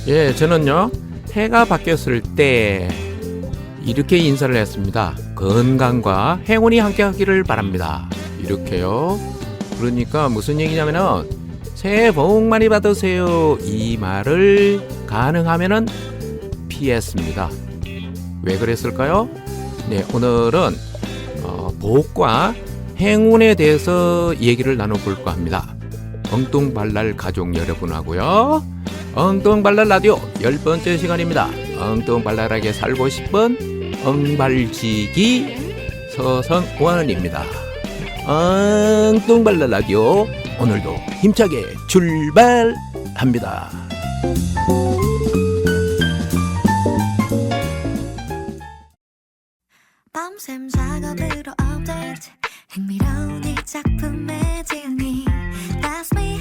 예, 저는요 해가 바뀌었을 때 이렇게 인사를 했습니다. 건강과 행운이 함께하기를 바랍니다. 이렇게요. 그러니까 무슨 얘기냐면은 새해 복 많이 받으세요, 이 말을 가능하면은 피했습니다. 왜 그랬을까요? 네, 오늘은 복과 행운에 대해서 얘기를 나눠볼까 합니다. 엉뚱발랄 가족 여러분하고요, 엉뚱발랄 라디오 10번째 시간입니다. 엉뚱발랄하게 살고 싶은 엉발지기 서성원입니다. 엉뚱발랄 라디오 오늘도 힘차게 출발합니다. 밤샘 작업으로 업데이트, 흥미로운 이 작품의 진위. That's me.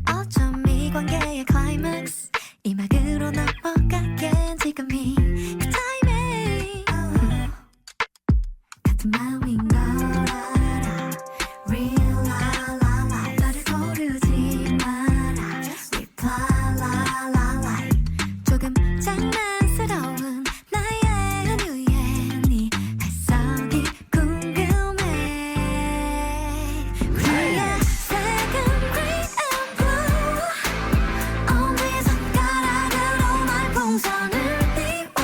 어쩜 이 관계의 클라이맥스 이 막으로 넘어가게 지금이 그 타이밍. 같은 마음인 걸 알아. Real la la la. 너를 고르지 마라. Reply la la la. 조금 장난스러운 나의 한유의 네 발성이 궁금해. 그의 색은 green and blue. 어디 손가락으로 날 풍선을 띄워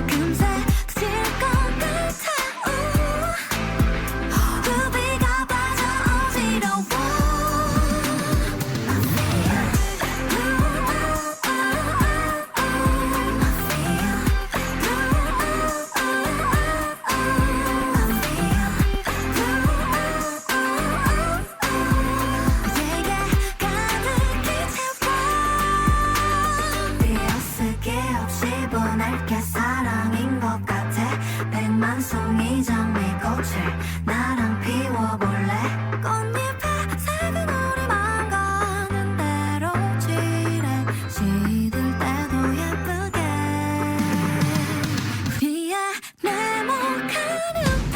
금세 터질 것 같아. 루비가 빠져 어지러워. 띄어쓰기 없이 보낼게 사랑인 것 같아. 100만 송이 장미꽃을 나랑 피워볼래. 꽃잎에 색은 우리만 가는 대로 칠해. 시들 때도 예쁘게. 우리의 네모칸 유품.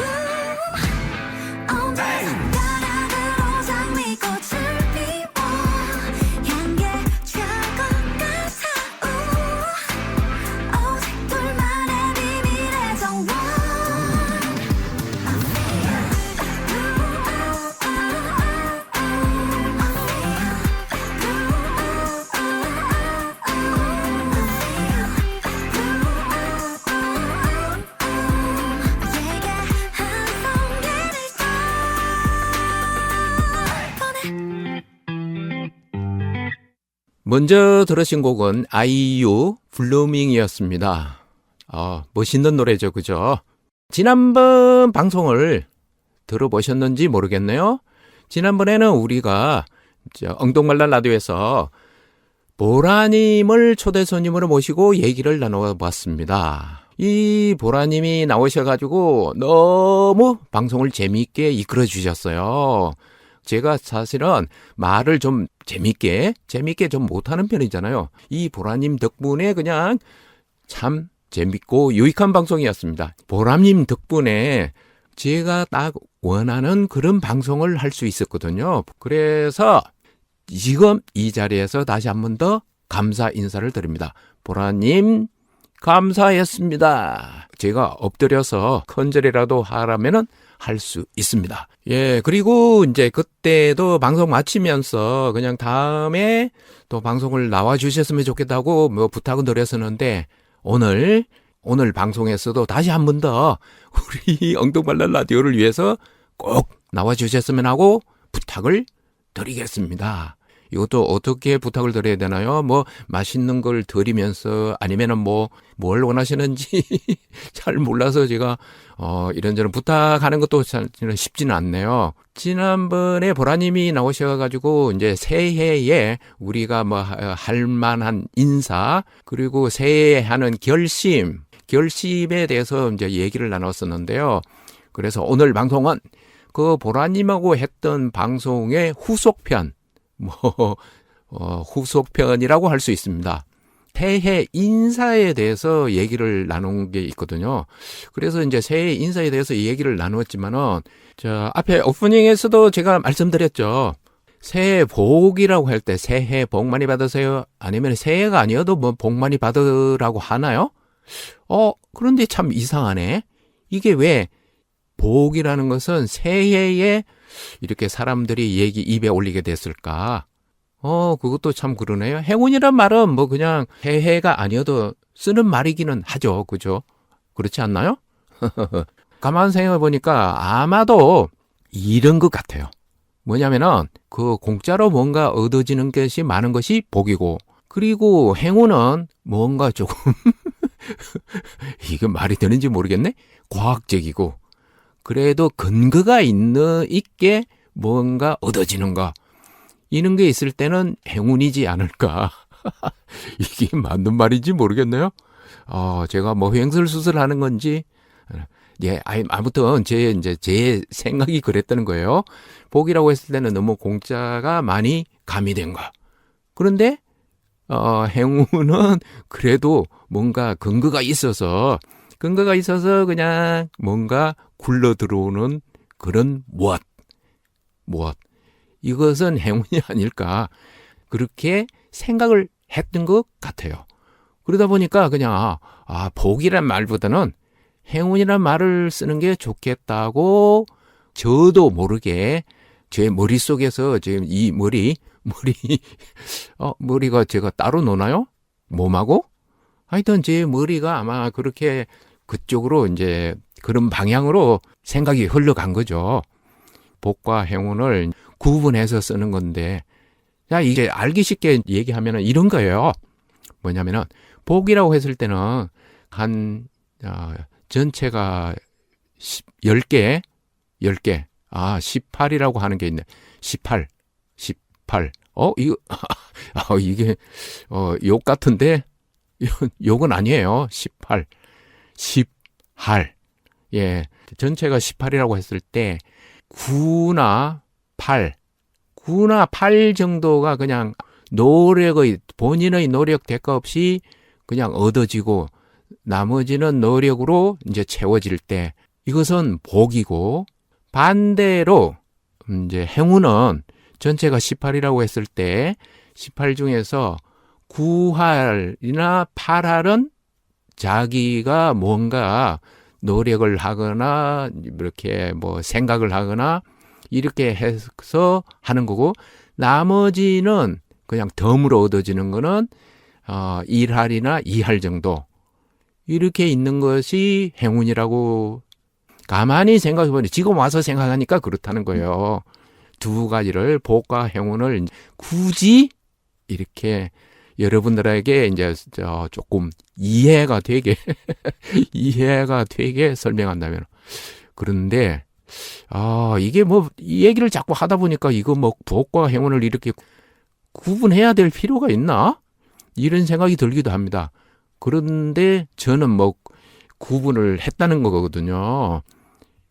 언제 손가락으로 장미꽃을 피워 향기에 취할 것 같아. 오직 둘만의 비밀의 정원. 우리에게 한 송이를 보내. 먼저 들으신 곡은 아이유 블루밍이었습니다. 멋있는 노래죠, 그죠? 지난번 방송을 들어보셨는지 모르겠네요. 지난번에는 우리가 엉뚱말랄 라디오에서 보라님을 초대 손님으로 모시고 얘기를 나눠봤습니다. 이 보라님이 나오셔가지고 너무 방송을 재미있게 이끌어 주셨어요. 제가 사실은 말을 좀 재밌게 좀 못하는 편이잖아요. 이 보라님 덕분에 그냥 참 재밌고 유익한 방송이었습니다. 보라님 덕분에 제가 딱 원하는 그런 방송을 할 수 있었거든요. 그래서 지금 이 자리에서 다시 한 번 더 감사 인사를 드립니다. 보라님 감사했습니다. 제가 엎드려서 컨절이라도 하라면은 할 수 있습니다. 예, 그리고 이제 그때도 방송 마치면서 그냥 다음에 또 방송을 나와 주셨으면 좋겠다고 뭐 부탁을 드렸었는데 오늘 방송에서도 다시 한 번 더 우리 엉뚱발랄 라디오를 위해서 꼭 나와 주셨으면 하고 부탁을 드리겠습니다. 이것도 어떻게 부탁을 드려야 되나요? 뭐 맛있는 걸 드리면서 아니면은 뭘 원하시는지 잘 몰라서 제가 이런저런 부탁하는 것도 쉽지는 않네요. 지난번에 보라님이 나오셔가지고 이제 새해에 우리가 할 만한 인사 그리고 새해에 하는 결심에 대해서 이제 얘기를 나눴었는데요. 그래서 오늘 방송은 그 보라님하고 했던 방송의 후속편, 후속편이라고 할 수 있습니다. 새해 인사에 대해서 얘기를 나눈 게 있거든요. 그래서 이제 새해 인사에 대해서 얘기를 나누었지만은, 앞에 오프닝에서도 제가 말씀드렸죠. 새해 복이라고 할 때 새해 복 많이 받으세요? 아니면 새해가 아니어도 뭐 복 많이 받으라고 하나요? 그런데 참 이상하네. 이게 왜 복이라는 것은 새해에 이렇게 사람들이 입에 올리게 됐을까? 그것도 참 그러네요. 행운이란 말은 뭐 그냥 새해가 아니어도 쓰는 말이기는 하죠. 그죠? 그렇지 않나요? 가만 생각해 보니까 아마도 이런 것 같아요. 뭐냐면은 그 공짜로 뭔가 얻어지는 것이 많은 것이 복이고, 그리고 행운은 뭔가 조금 이게 말이 되는지 모르겠네. 과학적이고, 그래도 근거가 있게 뭔가 얻어지는 거, 이런 게 있을 때는 행운이지 않을까. 이게 맞는 말인지 모르겠네요. 제가 뭐 횡설수설하는 건지. 아무튼 제 생각이 그랬다는 거예요. 복이라고 했을 때는 너무 공짜가 많이 가미된 거. 그런데 행운은 그래도 뭔가 근거가 있어서 그냥 뭔가 굴러 들어오는 그런 무엇. 이것은 행운이 아닐까. 그렇게 생각을 했던 것 같아요. 그러다 보니까 그냥 복이란 말보다는 행운이란 말을 쓰는 게 좋겠다고 저도 모르게 제 머릿속에서 지금 이 머리가 제가 따로 노나요? 몸하고? 하여튼 제 머리가 아마 그렇게 그쪽으로 이제 그런 방향으로 생각이 흘러간 거죠. 복과 행운을 구분해서 쓰는 건데, 이게 알기 쉽게 얘기하면 이런 거예요. 뭐냐면은 복이라고 했을 때는 전체가 10개, 18이라고 하는 게 있네. 18. 이게, 욕 같은데, 욕은 아니에요. 18. 예. 전체가 18이라고 했을 때, 9나 8 정도가 그냥 본인의 노력 대가 없이 그냥 얻어지고, 나머지는 노력으로 이제 채워질 때, 이것은 복이고, 반대로 이제 행운은 전체가 18이라고 했을 때 18 중에서 9할이나 8할은 자기가 뭔가 노력을 하거나 이렇게 뭐 생각을 하거나 이렇게 해서 하는 거고, 나머지는 그냥 덤으로 얻어지는 거는 1할이나 2할 정도 이렇게 있는 것이 행운이라고 가만히 생각해보니 지금 와서 생각하니까 그렇다는 거예요. 두 가지를 복과 행운을 굳이 이렇게 여러분들에게 이제 조금 이해가 되게 설명한다면, 그런데 이게 뭐 이 얘기를 자꾸 하다 보니까 이거 뭐 복과 행운을 이렇게 구분해야 될 필요가 있나? 이런 생각이 들기도 합니다. 그런데 저는 뭐 구분을 했다는 거거든요.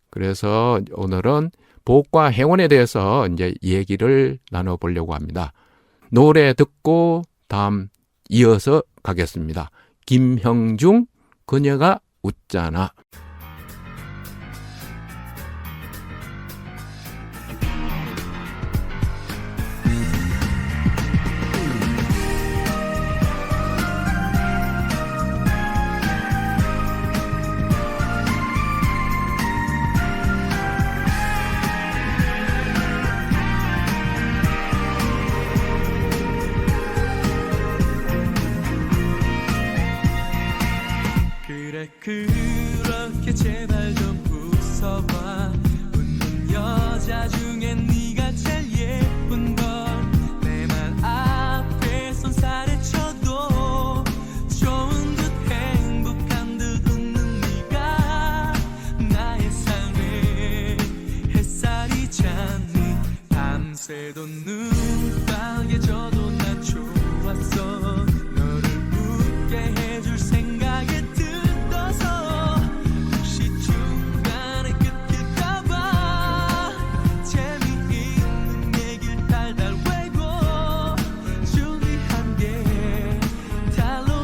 그래서 오늘은 복과 행운에 대해서 이제 얘기를 나눠보려고 합니다. 노래 듣고 다음 이어서 가겠습니다. 김형중, 그녀가 웃잖아. 그렇게 제발 좀 웃어봐. 웃는 여자 중에 네가 제일 예쁜 걸. 내 말 앞에 손살에 쳐도 좋은 듯 행복한 듯 웃는 네가 나의 삶의 햇살이잖니. 밤새도 눈 빨개져도 난 좋았어. 너를 웃게 해줄 생각에 달달 외고 준비한 게 달로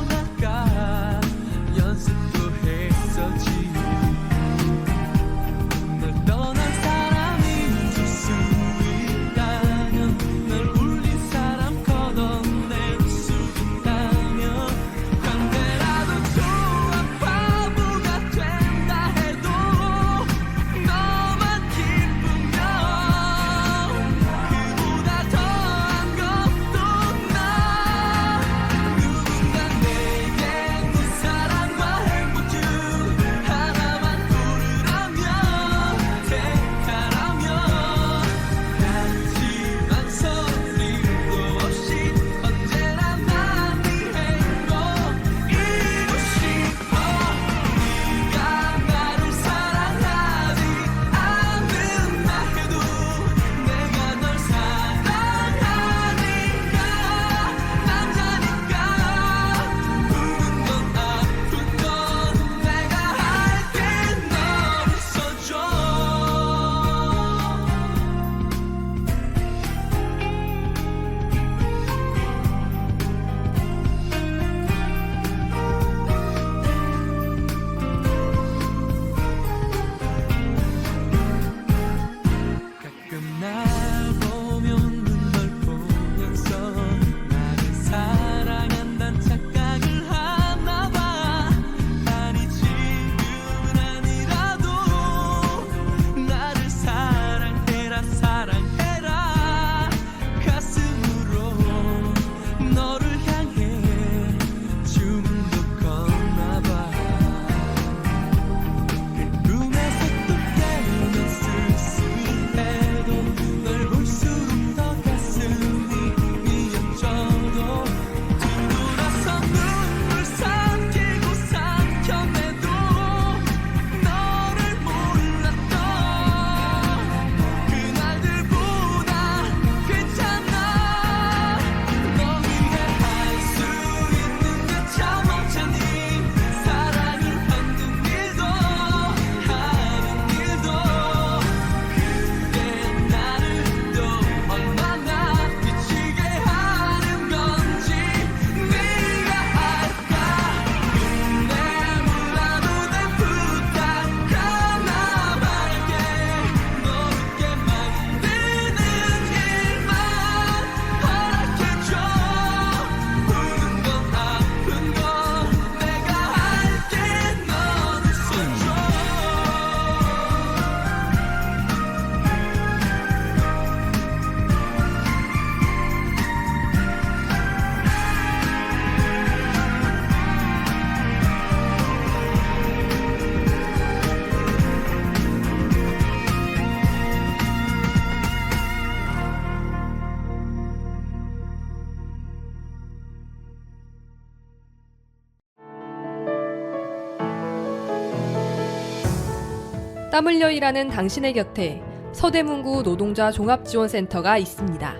땀 흘려 일하는 당신의 곁에 서대문구 노동자 종합지원센터가 있습니다.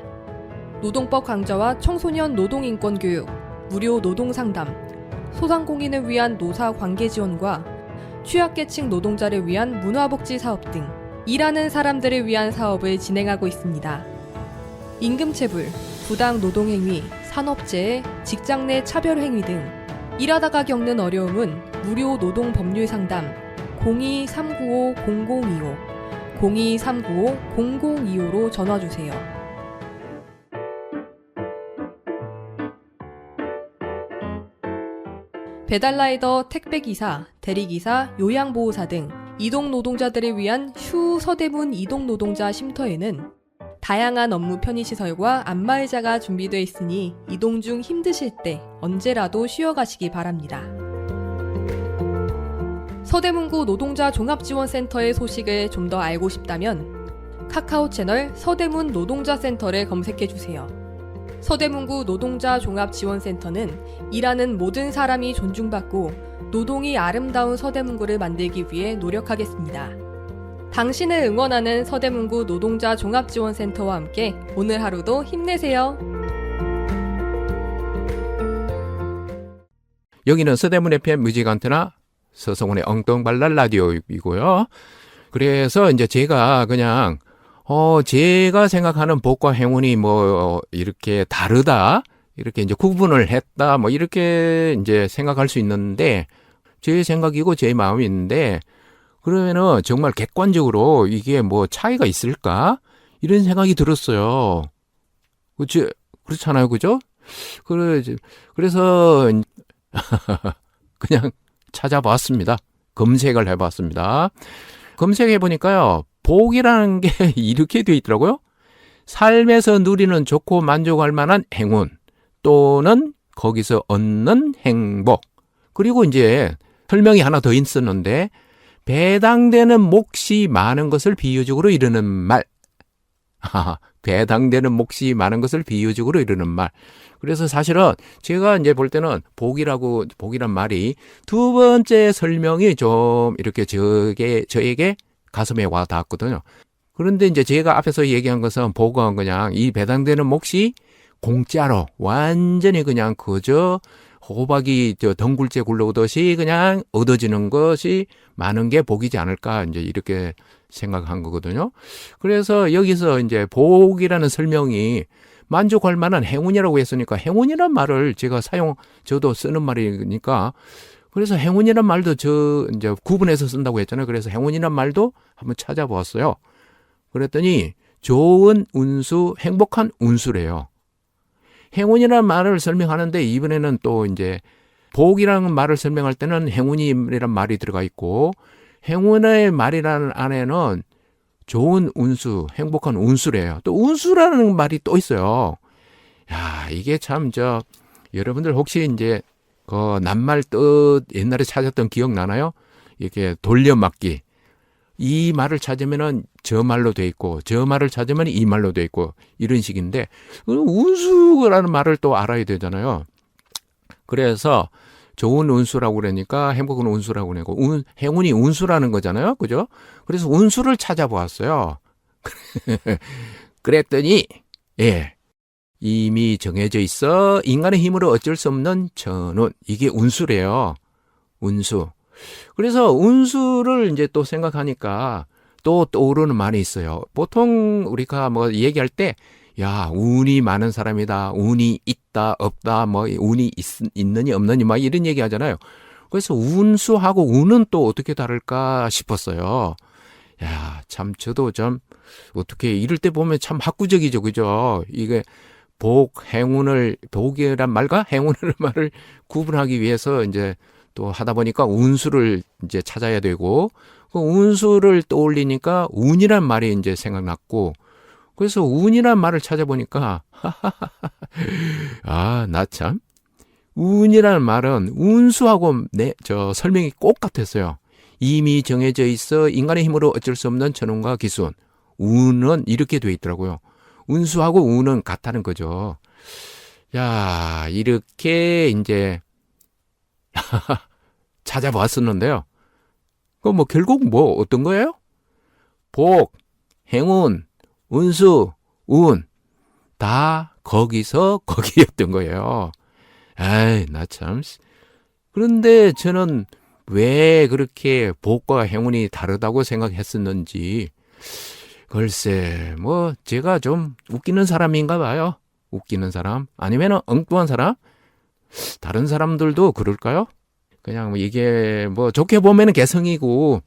노동법 강좌와 청소년 노동인권 교육, 무료 노동상담, 소상공인을 위한 노사 관계 지원과 취약계층 노동자를 위한 문화복지 사업 등 일하는 사람들을 위한 사업을 진행하고 있습니다. 임금체불, 부당 노동행위, 산업재해, 직장 내 차별행위 등 일하다가 겪는 어려움은 무료 노동 법률 상담 02-395-0025, 02-395-0025로 전화주세요. 배달라이더, 택배기사, 대리기사, 요양보호사 등 이동노동자들을 위한 슈 서대문 이동노동자 쉼터에는 다양한 업무 편의시설과 안마의자가 준비되어 있으니 이동 중 힘드실 때 언제라도 쉬어가시기 바랍니다. 서대문구 노동자 종합지원센터의 소식을 좀 더 알고 싶다면 카카오 채널 서대문 노동자센터를 검색해주세요. 서대문구 노동자 종합지원센터는 일하는 모든 사람이 존중받고 노동이 아름다운 서대문구를 만들기 위해 노력하겠습니다. 당신을 응원하는 서대문구 노동자 종합지원센터와 함께 오늘 하루도 힘내세요. 여기는 서대문 FM 뮤직 안테나 서성훈의 엉뚱발랄 라디오이고요. 그래서 이제 제가 그냥 제가 생각하는 복과 행운이 이렇게 다르다, 이렇게 이제 구분을 했다, 이렇게 이제 생각할 수 있는데, 제 생각이고 제 마음이 있는데, 그러면은 정말 객관적으로 이게 차이가 있을까? 이런 생각이 들었어요. 그렇잖아요, 그죠? 그래서, 그냥 찾아봤습니다. 검색을 해봤습니다. 검색해보니까요, 복이라는 게 이렇게 되어 있더라고요. 삶에서 누리는 좋고 만족할 만한 행운 또는 거기서 얻는 행복. 그리고 이제 설명이 하나 더 있었는데 배당되는 몫이 많은 것을 비유적으로 이르는 말. 배당되는 몫이 많은 것을 비유적으로 이르는 말. 그래서 사실은 제가 이제 볼 때는 복이란 말이 두 번째 설명이 좀 이렇게 저에게 가슴에 와 닿았거든요. 그런데 이제 제가 앞에서 얘기한 것은 복은 그냥 이 배당되는 몫이 공짜로 완전히 그냥 그저 호박이 덩굴째 굴러오듯이 그냥 얻어지는 것이 많은 게 복이지 않을까 이제 이렇게 생각한 거거든요. 그래서 여기서 이제 복이라는 설명이 만족할 만한 행운이라고 했으니까 행운이란 말을 저도 쓰는 말이니까 그래서 행운이란 말도 이제 구분해서 쓴다고 했잖아요. 그래서 행운이란 말도 한번 찾아보았어요. 그랬더니 좋은 운수, 행복한 운수래요. 행운이라는 말을 설명하는데 이번에는 또 이제 복이라는 말을 설명할 때는 행운이라는 말이 들어가 있고 행운의 말이라는 안에는 좋은 운수, 행복한 운수래요. 또 운수라는 말이 또 있어요. 야, 이게 참 여러분들 혹시 이제 낱말 뜻 옛날에 찾았던 기억 나나요? 이렇게 돌려막기. 이 말을 찾으면은 저 말로 돼 있고 저 말을 찾으면 이 말로 돼 있고 이런 식인데 운수라는 말을 또 알아야 되잖아요. 그래서 좋은 운수라고 그러니까 행복한 운수라고 그러고 행운이 운수라는 거잖아요. 그죠? 그래서 운수를 찾아보았어요. 그랬더니 이미 정해져 있어 인간의 힘으로 어쩔 수 없는 천운. 이게 운수래요. 운수. 그래서 운수를 이제 또 생각하니까 또 떠오르는 말이 있어요. 보통 우리가 얘기할 때, 야, 운이 많은 사람이다. 운이 있다, 없다, 운이 있느니 없느니 이런 얘기 하잖아요. 그래서 운수하고 운은 또 어떻게 다를까 싶었어요. 야, 참 저도 좀 어떻게 이럴 때 보면 참 학구적이죠. 그죠? 이게 복이란 말과 행운이라는 말을 구분하기 위해서 이제 또 하다 보니까 운수를 이제 찾아야 되고, 그 운수를 떠올리니까 운이란 말이 이제 생각났고, 그래서 운이란 말을 찾아보니까, 나 참, 운이라는 말은 운수하고 설명이 꼭 같았어요. 이미 정해져 있어 인간의 힘으로 어쩔 수 없는 천운과 기순. 운은 이렇게 돼 있더라고요. 운수하고 운은 같다는 거죠. 야, 이렇게 이제, 찾아봤었는데요. 결국 어떤 거예요? 복, 행운, 운수, 운 다 거기서 거기였던 거예요. 아이, 나 참. 그런데 저는 왜 그렇게 복과 행운이 다르다고 생각했었는지 글쎄 뭐 제가 좀 웃기는 사람인가 봐요. 웃기는 사람 아니면 엉뚱한 사람? 다른 사람들도 그럴까요? 그냥 뭐 이게 뭐 좋게 보면 개성이고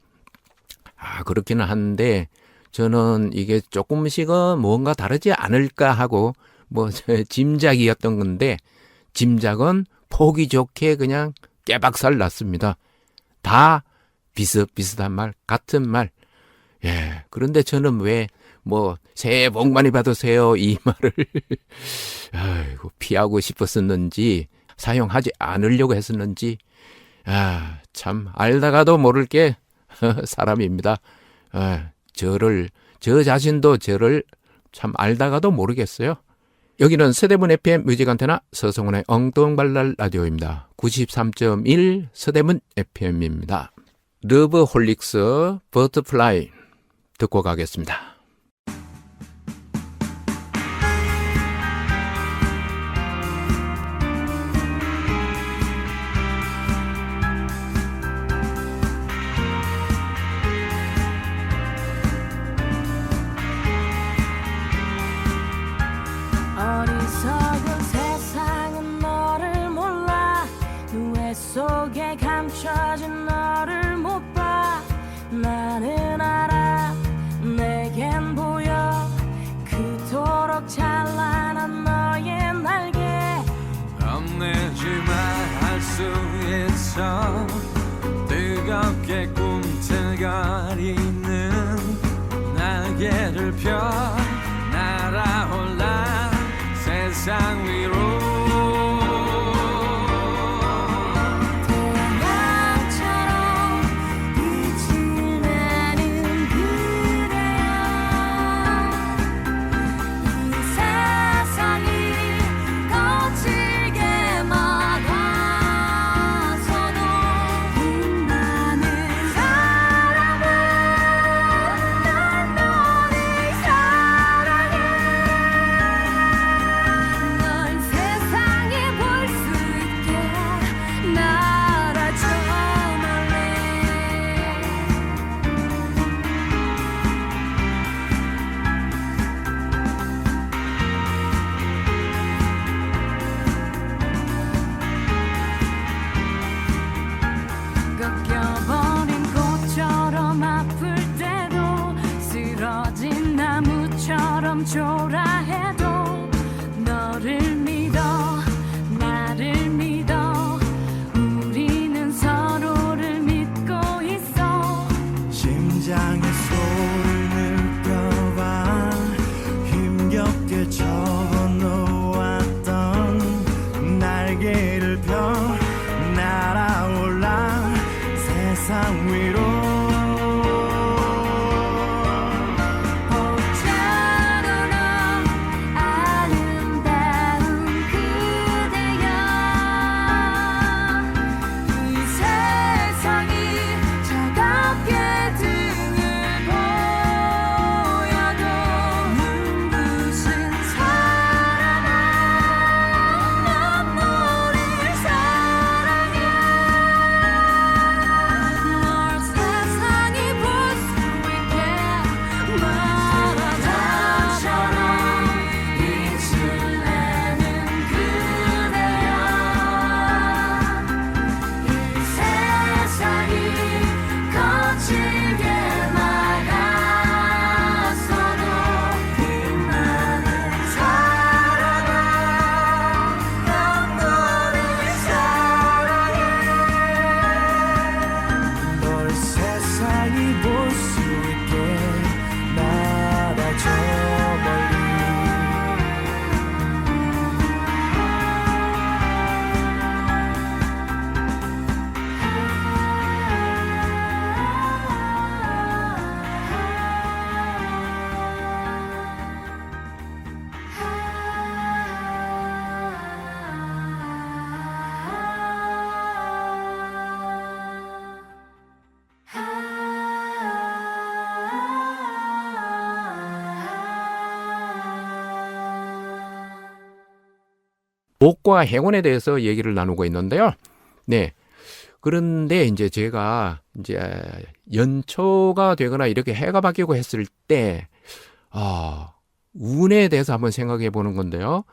그렇기는 한데 저는 이게 조금씩은 뭔가 다르지 않을까 하고 뭐 짐작이었던 건데 짐작은 보기 좋게 그냥 깨박살 났습니다. 다 비슷비슷한 말, 같은 말. 예. 그런데 저는 왜 뭐 새해 복 많이 받으세요 이 말을 아이고, 피하고 싶었었는지 사용하지 않으려고 했었는지 참 알다가도 모를 게 사람입니다. 저 자신도 저를 참 알다가도 모르겠어요. 여기는 서대문 FM 뮤직 안테나 서성훈의 엉뚱발랄 라디오입니다. 93.1 서대문 FM입니다. 러브홀릭스 버터플라이 듣고 가겠습니다. 어리석은 세상은 너를 몰라 누에 속에 감춰진 너를 못 봐 나는 알아 내겐 보여 그토록 찬란한 너의 날개 겁내지마 할 수 있어 뜨겁게 꿈틀거리는 날개를 펴 날아올라 세상 위로 태양처럼 빛을 내는 그대여 이 세상이 거칠게 막아서도 빛나는 사랑은 난 너를 사랑해 널 세상에 볼 수 있게 날아줘 말래 꺾여버린 꽃처럼 아플 때도 쓰러진 나무처럼 초라해도 너를 믿어 나를 믿어 우리는 서로를 믿고 있어 심장의 소리를 느껴봐 힘겹게 접어놓았던 날개를 펴 날아올라 세상 위로 봄처럼 복과 행운에 대해서 얘기를 나누고 있는데요. 네. 그런데 이제 제가 이제 연초가 되거나 이렇게 해가 바뀌고 했을 때, 운에 대해서 한번 생각해 보는 건데요.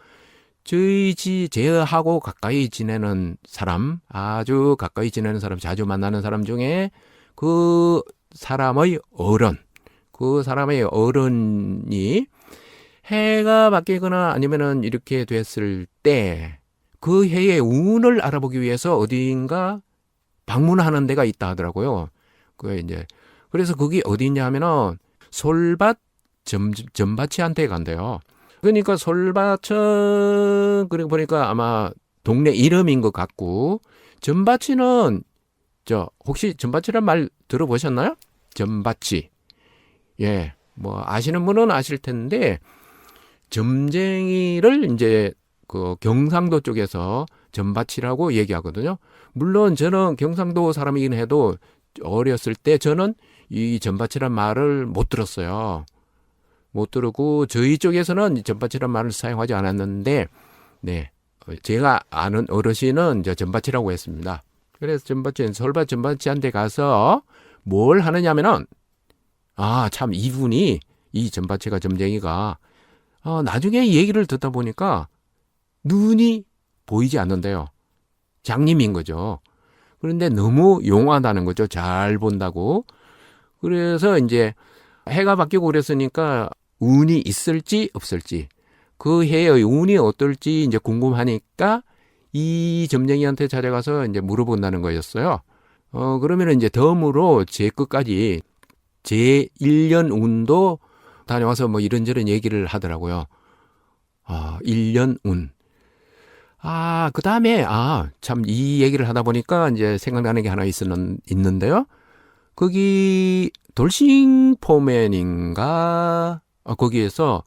제하고 가까이 지내는 사람, 아주 가까이 지내는 사람, 자주 만나는 사람 중에 그 사람의 어른이 해가 바뀌거나 아니면은 이렇게 됐을 때 그 해의 운을 알아보기 위해서 어디인가 방문하는 데가 있다 하더라고요. 그래서 그게 어디냐 하면은 솔밭 전밭이한테 간대요. 그러니까 솔밭은 그리고 보니까 아마 동네 이름인 것 같고, 전밭이는 혹시 전밭이란 말 들어보셨나요? 전밭이. 예. 뭐 아시는 분은 아실 텐데, 점쟁이를 이제 그 경상도 쪽에서 전밭이라고 얘기하거든요. 물론 저는 경상도 사람이긴 해도 어렸을 때 저는 이 전밭이란 말을 못 들었어요. 못 들었고 저희 쪽에서는 전밭이란 말을 사용하지 않았는데, 네, 제가 아는 어르신은 이제 전밭이라고 했습니다. 그래서 솔밭 전밭이한테 가서 뭘 하느냐면은, 참 이분이 이 전밭이가 점쟁이가 나중에 얘기를 듣다 보니까 눈이 보이지 않는데요. 장님인 거죠. 그런데 너무 용하다는 거죠. 잘 본다고. 그래서 이제 해가 바뀌고 그랬으니까 운이 있을지 없을지, 그 해의 운이 어떨지 이제 궁금하니까 이 점쟁이한테 찾아가서 이제 물어본다는 거였어요. 그러면 이제 덤으로 제 끝까지 제 1년 운도 다녀와서 뭐 이런저런 얘기를 하더라고요. 1년 운. 그 다음에, 참, 이 얘기를 하다 보니까 이제 생각나는 게 하나 있는데요. 거기, 돌싱포맨인가? 거기에서,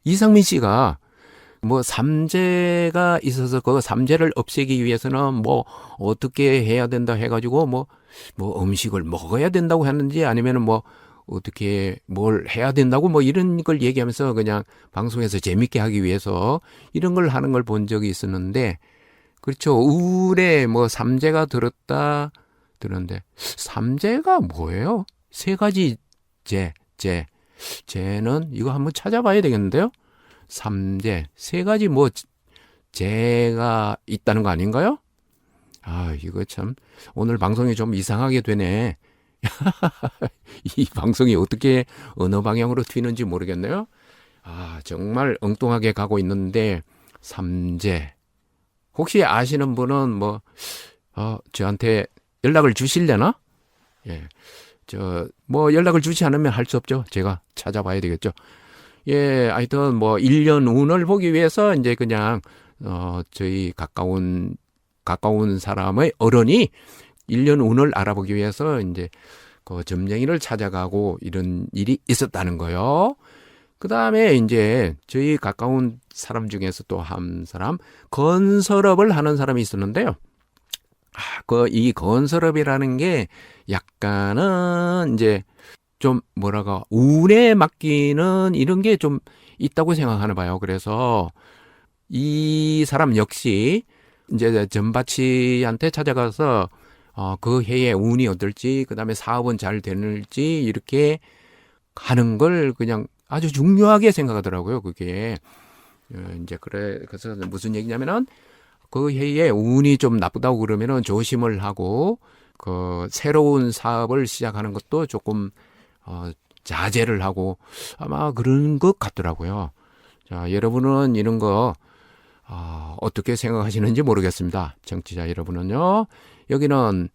이상민 씨가, 뭐, 삼재가 있어서 그 삼재를 없애기 위해서는 뭐, 어떻게 해야 된다 해가지고, 뭐 음식을 먹어야 된다고 하는지 아니면은 뭐, 어떻게 뭘 해야 된다고 뭐 이런 걸 얘기하면서 그냥 방송에서 재밌게 하기 위해서 이런 걸 하는 걸 본 적이 있었는데, 그렇죠. 우울에 뭐 삼재가 들었다 들었는데, 삼재가 뭐예요? 세 가지 재는 이거 한번 찾아봐야 되겠는데요. 삼재 세 가지 뭐 재가 있다는 거 아닌가요? 이거 참 오늘 방송이 좀 이상하게 되네. 이 방송이 어떻게 어느 방향으로 튀는지 모르겠네요. 정말 엉뚱하게 가고 있는데, 삼재. 혹시 아시는 분은 뭐, 저한테 연락을 주실려나? 예. 뭐 연락을 주지 않으면 할 수 없죠. 제가 찾아봐야 되겠죠. 예, 하여튼 뭐 1년 운을 보기 위해서 이제 그냥, 저희 가까운 사람의 어른이 1년 운을 알아보기 위해서 이제 그 점쟁이를 찾아가고 이런 일이 있었다는 거요. 그 다음에 이제 저희 가까운 사람 중에서 또 한 사람, 건설업을 하는 사람이 있었는데요. 이 건설업이라는 게 약간은 이제 좀 운에 맡기는 이런 게 좀 있다고 생각하나 봐요. 그래서 이 사람 역시 이제 전밭이한테 찾아가서 그 해의 운이 어떨지, 그 다음에 사업은 잘 되는지 이렇게 하는 걸 그냥 아주 중요하게 생각하더라고요. 그게 이제 그래서 무슨 얘기냐면은 그 해에 운이 좀 나쁘다고 그러면은 조심을 하고 그 새로운 사업을 시작하는 것도 조금 자제를 하고 아마 그런 것 같더라고요. 자, 여러분은 이런 거 어떻게 생각하시는지 모르겠습니다. 청취자 여러분은요. 여기는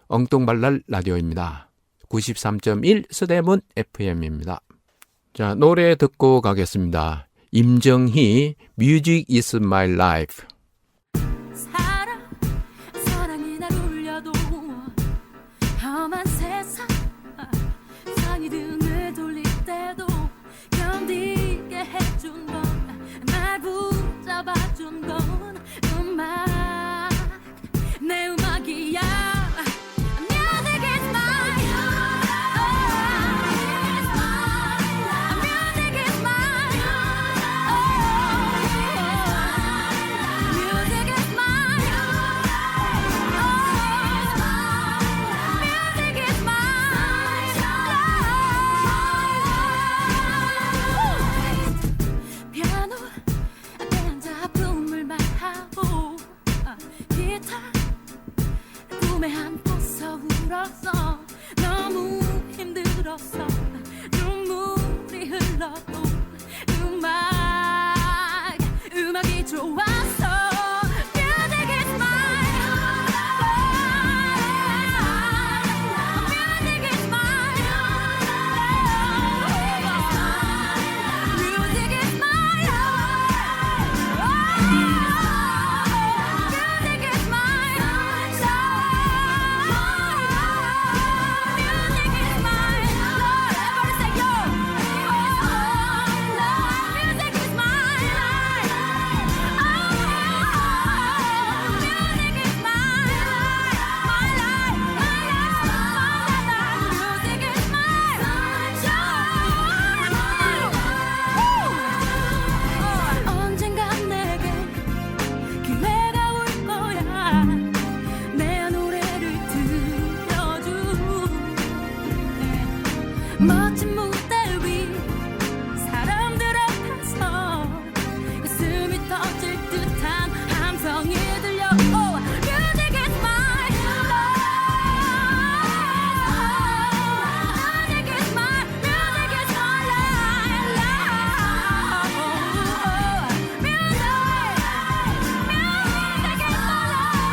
엉뚱발랄 라디오입니다. 93.1 서대문 FM입니다. 자, 노래 듣고 가겠습니다. 임정희, Music is my life. 사랑이 날 울려도 험한 세상, 상이 등을 돌릴 때도 견디게 해준 건, 날 붙잡아준 건 음악, 내 음악이야. Music is mine. Music is mine. 기타 꿈에 안고서 울었어 너무 힘들었어 눈물이 흘러도 음악이 좋았어 Music is mine Music is mine Music is mine Music is mine Music is mine Everybody say yo Music is mine Music is mine My life Music is mine 언젠간 내게 기회가 올 거야 내 노래를 들려주네 멋진 무대 위 사람들 앞에서 가슴이 터질 듯한 함성이 들려 Oh, music is my love Music is my life Music is my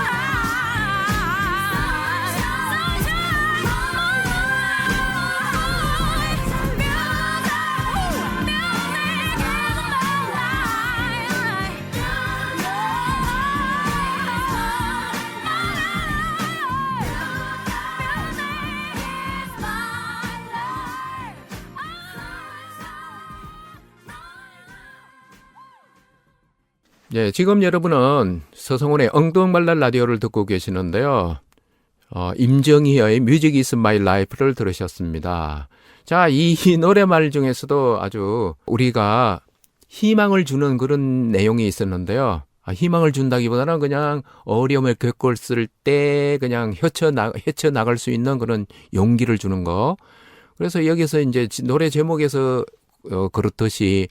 예, 지금 여러분은 서성훈의 엉뚱말랄 라디오를 듣고 계시는데요. 임정희의 뮤직 이즈 마이 라이프를 들으셨습니다. 자, 이 노래말 중에서도 아주 우리가 희망을 주는 그런 내용이 있었는데요. 희망을 준다기보다는 그냥 어려움을 겪었을 때 그냥 헤쳐나갈 수 있는 그런 용기를 주는 거. 그래서 여기서 이제 노래 제목에서 그렇듯이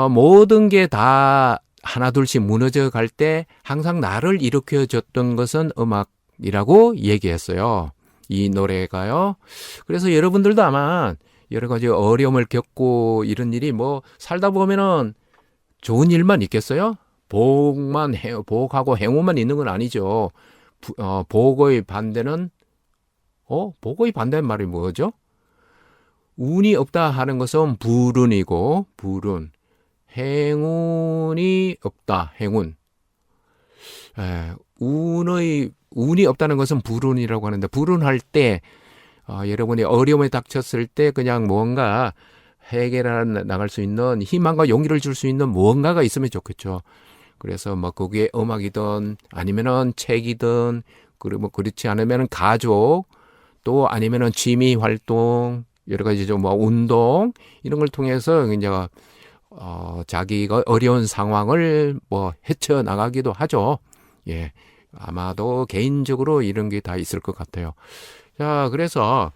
모든 게 다 하나둘씩 무너져 갈 때 항상 나를 일으켜줬던 것은 음악이라고 얘기했어요. 이 노래가요. 그래서 여러분들도 아마 여러 가지 어려움을 겪고 이런 일이 뭐 살다 보면은 좋은 일만 있겠어요? 복하고 행운만 있는 건 아니죠. 복의 반대는 복의 반대는 말이 뭐죠? 운이 없다 하는 것은 불운이고 불운. 행운이 없다. 행운. 운이 없다는 것은 불운이라고 하는데 불운할 때 여러분이 어려움에 닥쳤을 때 그냥 무언가 해결해 나갈 수 있는 희망과 용기를 줄 수 있는 무언가가 있으면 좋겠죠. 그래서 뭐 그게 음악이든 아니면은 책이든 그리고 뭐 그렇지 않으면은 가족 또 아니면은 취미 활동 여러 가지죠. 뭐 운동 이런 걸 통해서 이제 자기가 어려운 상황을 뭐 헤쳐나가기도 하죠. 예. 아마도 개인적으로 이런 게 다 있을 것 같아요. 자, 그래서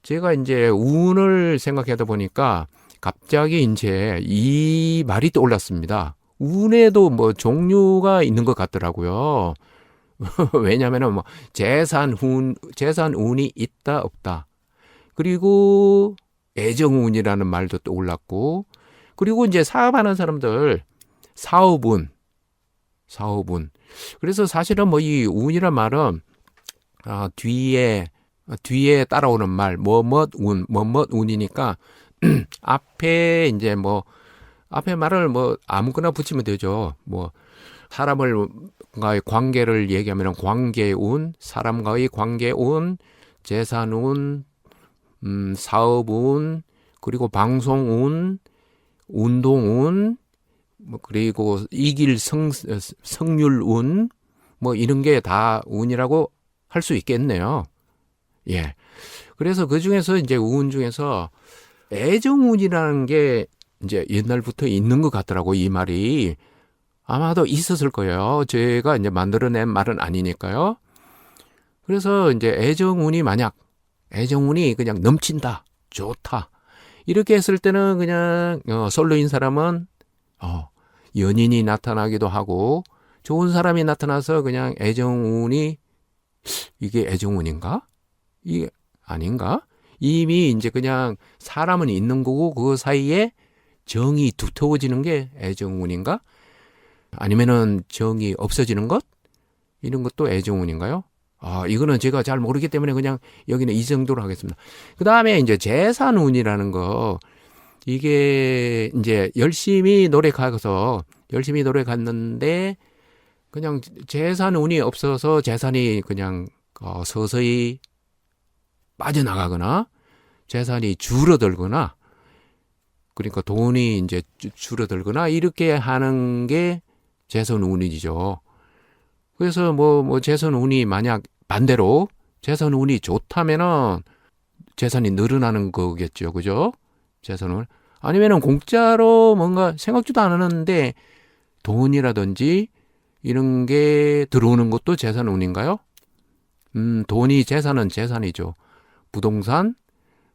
제가 이제 운을 생각하다 보니까 갑자기 이제 이 말이 떠올랐습니다. 운에도 뭐 종류가 있는 것 같더라고요. 왜냐면은 뭐 재산운이 있다, 없다. 그리고 애정운이라는 말도 떠올랐고, 그리고 이제 사업하는 사람들 사업운. 그래서 사실은 뭐 이 운이란 말은 뒤에 따라오는 말 운이니까 앞에 이제 뭐 앞에 말을 뭐 아무거나 붙이면 되죠. 뭐 사람과의 관계를 얘기하면 관계운, 사람과의 관계운, 재산운, 사업운, 그리고 방송운, 운동운, 뭐 그리고 이길 성률운, 뭐 이런 게 다 운이라고 할 수 있겠네요. 예. 그래서 그 중에서 이제 운 중에서 애정운이라는 게 이제 옛날부터 있는 것 같더라고. 이 말이 아마도 있었을 거예요. 제가 이제 만들어낸 말은 아니니까요. 그래서 이제 애정운이 그냥 넘친다, 좋다. 이렇게 했을 때는 그냥 솔로인 사람은 연인이 나타나기도 하고 좋은 사람이 나타나서 그냥 애정운이 이게 애정운인가? 이게 아닌가? 이미 이제 그냥 사람은 있는 거고 그 사이에 정이 두터워지는 게 애정운인가? 아니면은 정이 없어지는 것? 이런 것도 애정운인가요? 이거는 제가 잘 모르기 때문에 그냥 여기는 이 정도로 하겠습니다. 그 다음에 이제 재산운이라는 거, 이게 이제 열심히 노력했는데 그냥 재산운이 없어서 재산이 그냥 서서히 빠져나가거나 재산이 줄어들거나 그러니까 돈이 이제 줄어들거나 이렇게 하는 게 재산운이죠. 그래서 뭐 재산운이 만약 반대로 재산운이 좋다면은 재산이 늘어나는 거겠죠. 그죠? 재산운. 아니면은 공짜로 뭔가 생각지도 않았는데 돈이라든지 이런 게 들어오는 것도 재산운인가요? 재산은 재산이죠. 부동산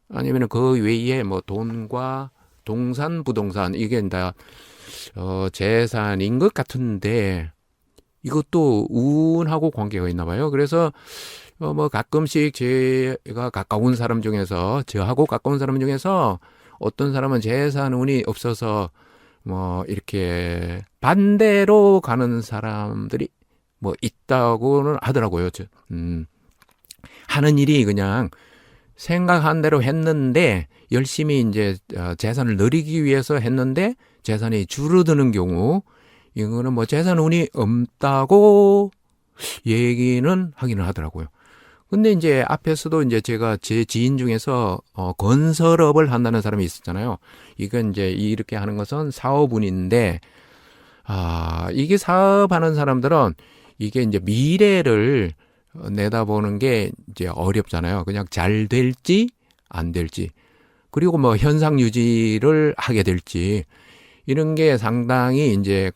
아니면 그 외에 뭐 돈과 동산, 부동산 이게 다 재산인 것 같은데 이것도 운하고 관계가 있나 봐요. 그래서 뭐 가끔씩 저하고 가까운 사람 중에서 어떤 사람은 재산운이 없어서 뭐 이렇게 반대로 가는 사람들이 뭐 있다고는 하더라고요. 하는 일이 그냥 생각한 대로 했는데 열심히 이제 재산을 늘리기 위해서 했는데 재산이 줄어드는 경우 이거는 뭐 재산운이 없다고 얘기는 하기는 하더라고요. 근데 이제 앞에서도 이제 제가 제 지인 중에서 건설업을 한다는 사람이 있었잖아요. 이건 이제 이렇게 하는 것은 사업운인데 이게 사업하는 사람들은 이게 이제 미래를 내다보는 게 이제 어렵잖아요. 그냥 잘 될지 안 될지 그리고 뭐 현상 유지를 하게 될지 이런 게 상당히 이제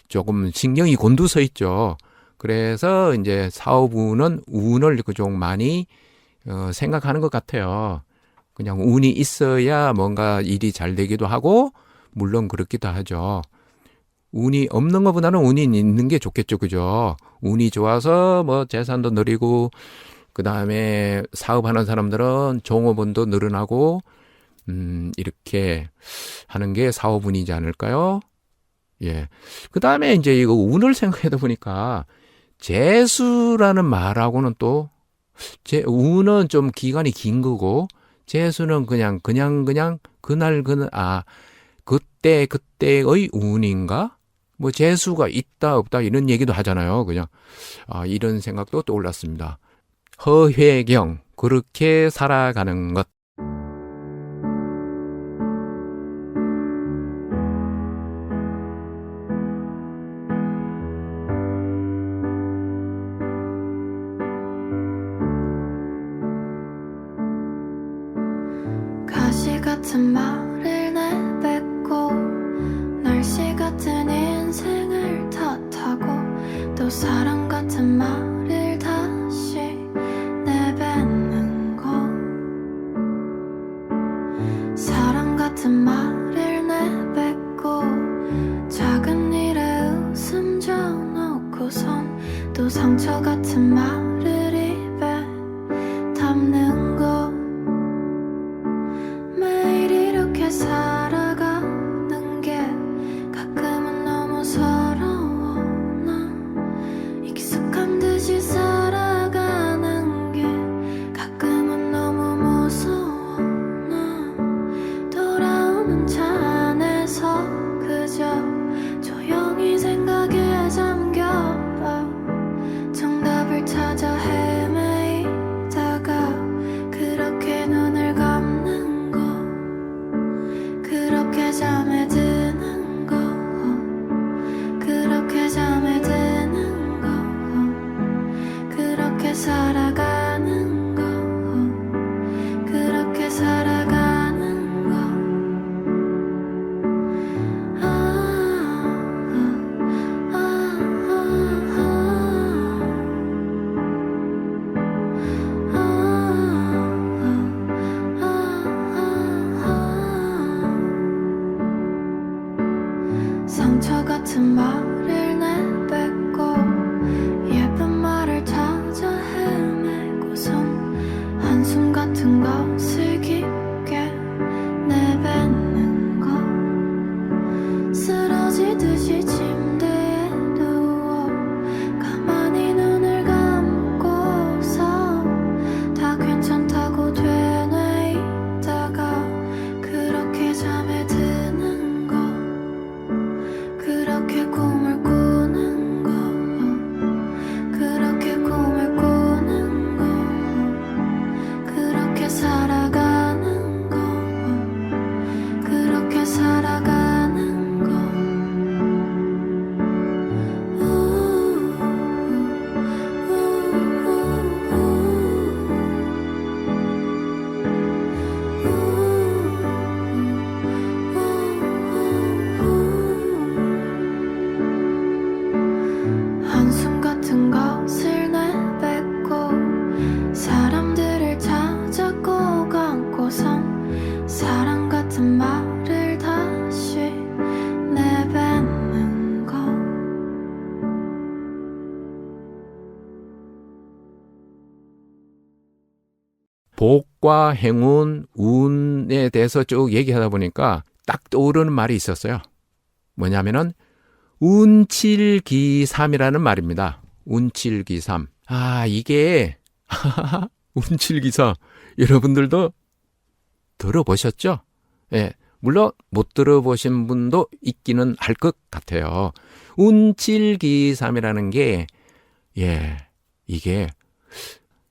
조금 신경이 곤두서 있죠. 그래서 이제 사업운은 운을 좀 많이 생각하는 것 같아요. 그냥 운이 있어야 뭔가 일이 잘 되기도 하고 물론 그렇기도 하죠. 운이 없는 것보다는 운이 있는 게 좋겠죠. 그죠? 운이 좋아서 뭐 재산도 늘리고 그 다음에 사업하는 사람들은 종업원도 늘어나고 이렇게 하는 게 사업운이지 않을까요? 예. 그 다음에 이제 이거 운을 생각하다 보니까 재수라는 말하고는 또 운은 좀 기간이 긴 거고 재수는 그냥 그날 그때의 운인가? 뭐 재수가 있다 없다 이런 얘기도 하잖아요. 그냥 이런 생각도 떠올랐습니다. 허회경 그렇게 살아가는 것. 가시 같은 말을 내뱉고 날씨 같은 인생을 탓하고 또 사랑 같은 말을 다시 내뱉는 거 사랑 같은 말을 내뱉고 작은 일에 웃음 져놓고선 또 상처 같은 말을 입에 담는 거 매일 이렇게 살아가는 게 가끔은 너무 서러워 나 익숙한 듯이 살아가는 게 가끔은 너무 무서워 나 돌아오는 차 안에서 그저 조용히 생각에 잠겨 정답을 찾아 복과 행운, 운에 대해서 쭉 얘기하다 보니까 딱 떠오르는 말이 있었어요. 뭐냐면은 운칠기삼이라는 말입니다. 운칠기삼. 아, 이게 운칠기삼 여러분들도 들어보셨죠? 예, 물론 못 들어보신 분도 있기는 할 것 같아요. 운칠기삼이라는 게 이게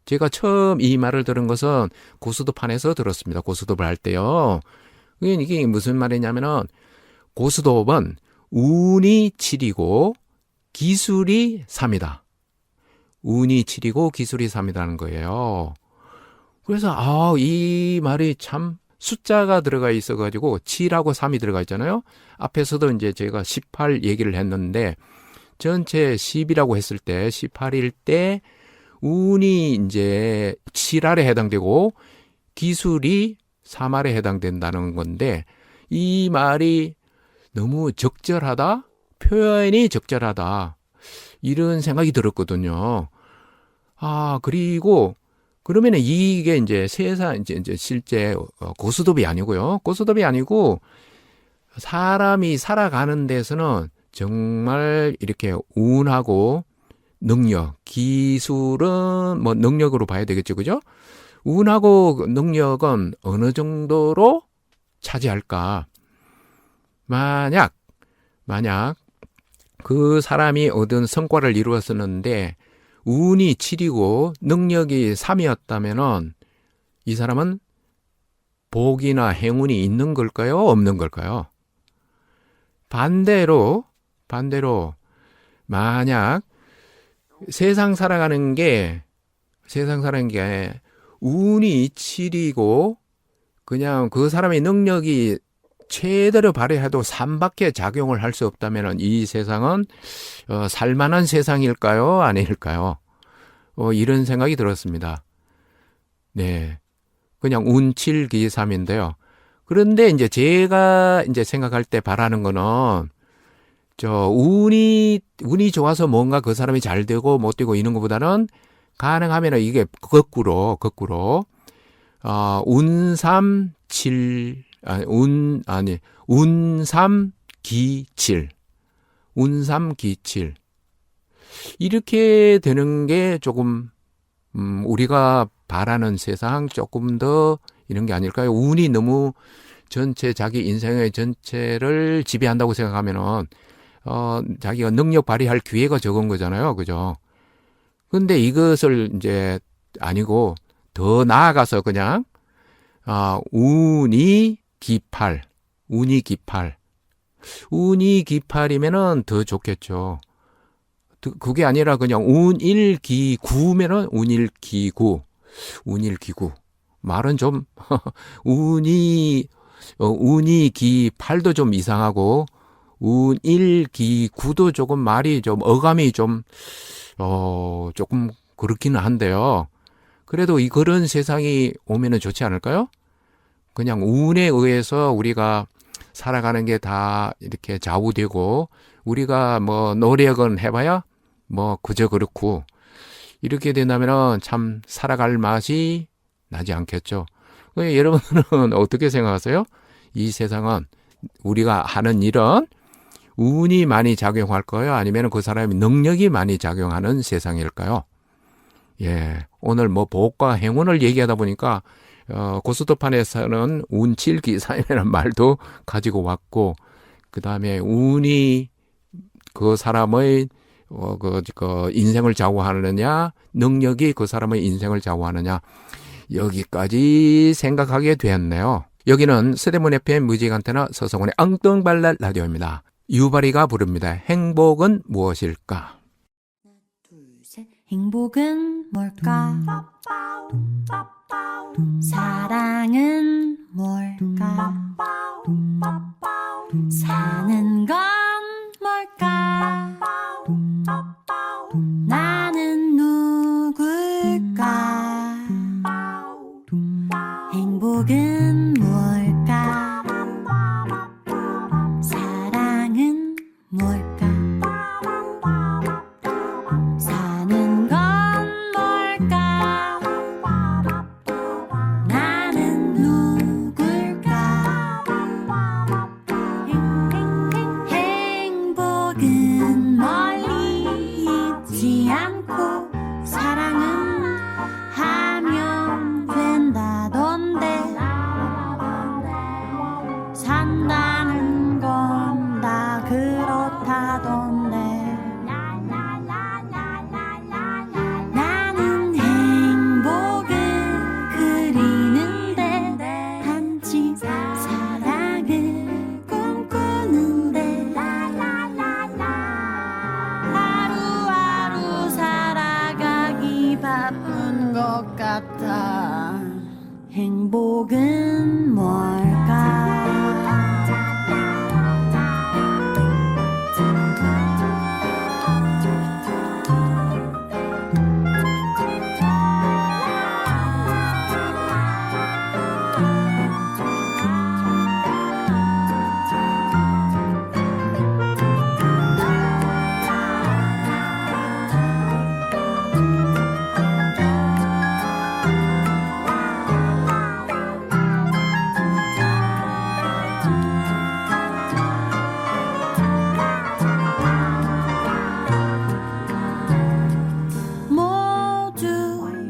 제가 처음 이 말을 들은 것은 고스톱판에서 들었습니다. 고스톱을 할 때요. 이게 무슨 말이냐면은 고스톱은 운이 7이고 기술이 3이다. 운이 7이고 기술이 3이라는 거예요. 그래서 이 말이 참 숫자가 들어가 있어가지고 7하고 3이 들어가 있잖아요. 앞에서도 이제 제가 18 얘기를 했는데 전체 10이라고 했을 때 18일 때 운이 이제 7알에 해당되고 기술이 3알에 해당된다는 건데 이 말이 너무 적절하다, 표현이 적절하다 이런 생각이 들었거든요. 그리고 그러면은 이게 이제 세상 이제 실제 고스톱이 아니고요. 고스톱이 아니고 사람이 살아가는 데서는 정말 이렇게 운하고 능력, 기술은 뭐 능력으로 봐야 되겠죠, 그죠? 운하고 능력은 어느 정도로 차지할까? 만약 그 사람이 얻은 성과를 이루었었는데 운이 7이고 능력이 3이었다면은 이 사람은 복이나 행운이 있는 걸까요? 없는 걸까요? 반대로 만약 세상 살아가는 게 운이 7이고 그냥 그 사람의 능력이 최대로 발휘해도 3밖에 작용을 할 수 없다면 이 세상은 살만한 세상일까요? 아닐까요? 이런 생각이 들었습니다. 네, 그냥 운칠기삼인데요. 그런데 이제 제가 이제 생각할 때 바라는 거는 운이 좋아서 뭔가 그 사람이 잘 되고 못 되고 이런 것보다는 가능하면 이게 거꾸로 운삼기칠 이렇게 되는 게 조금 우리가 바라는 세상 조금 더 이런 게 아닐까요? 운이 너무 자기 인생의 전체를 지배한다고 생각하면은 자기가 능력 발휘할 기회가 적은 거잖아요, 그죠? 근데 이것을 이제 아니고 더 나아가서 그냥 운이 기팔이면은 더 좋겠죠. 그게 아니라 그냥 운일기구면은 운일기구 말은 좀 운이 기팔도 좀 이상하고 운일기구도 조금 말이 좀 어감이 좀 조금 그렇기는 한데요. 그래도 그런 세상이 오면은 좋지 않을까요? 그냥 운에 의해서 우리가 살아가는 게 다 이렇게 좌우되고 우리가 뭐 노력은 해봐야 뭐 그저 그렇고 이렇게 된다면은 참 살아갈 맛이 나지 않겠죠. 여러분은 어떻게 생각하세요? 이 세상은 우리가 하는 일은 운이 많이 작용할까요? 아니면 그 사람의 능력이 많이 작용하는 세상일까요? 예, 오늘 뭐 복과 행운을 얘기하다 보니까 고스톱판에서는 운칠기삼이라는 말도 가지고 왔고 그 다음에 운이 그 사람의 그 인생을 좌우하느냐 능력이 그 사람의 인생을 좌우하느냐 여기까지 생각하게 되었네요. 여기는 서대문 FM 무지간테나 서성원의 엉뚱발랄 라디오입니다. 유바리가 부릅니다. 행복은 무엇일까? 행복은 뭘까? 사랑은 뭘까? 사는 건 뭘까? 나는 누굴까? 행복은 뭘까? 사랑은 뭘까? 사는 건 뭘까? 잊지 않고 사랑은 하면 된다던데 산다는 건 다 그렇다던데 나는 행복을 그리는데 단지 사랑을 꿈꾸는데 하루하루 살아가기 바쁜 것 같아 행복은 뭘까 모두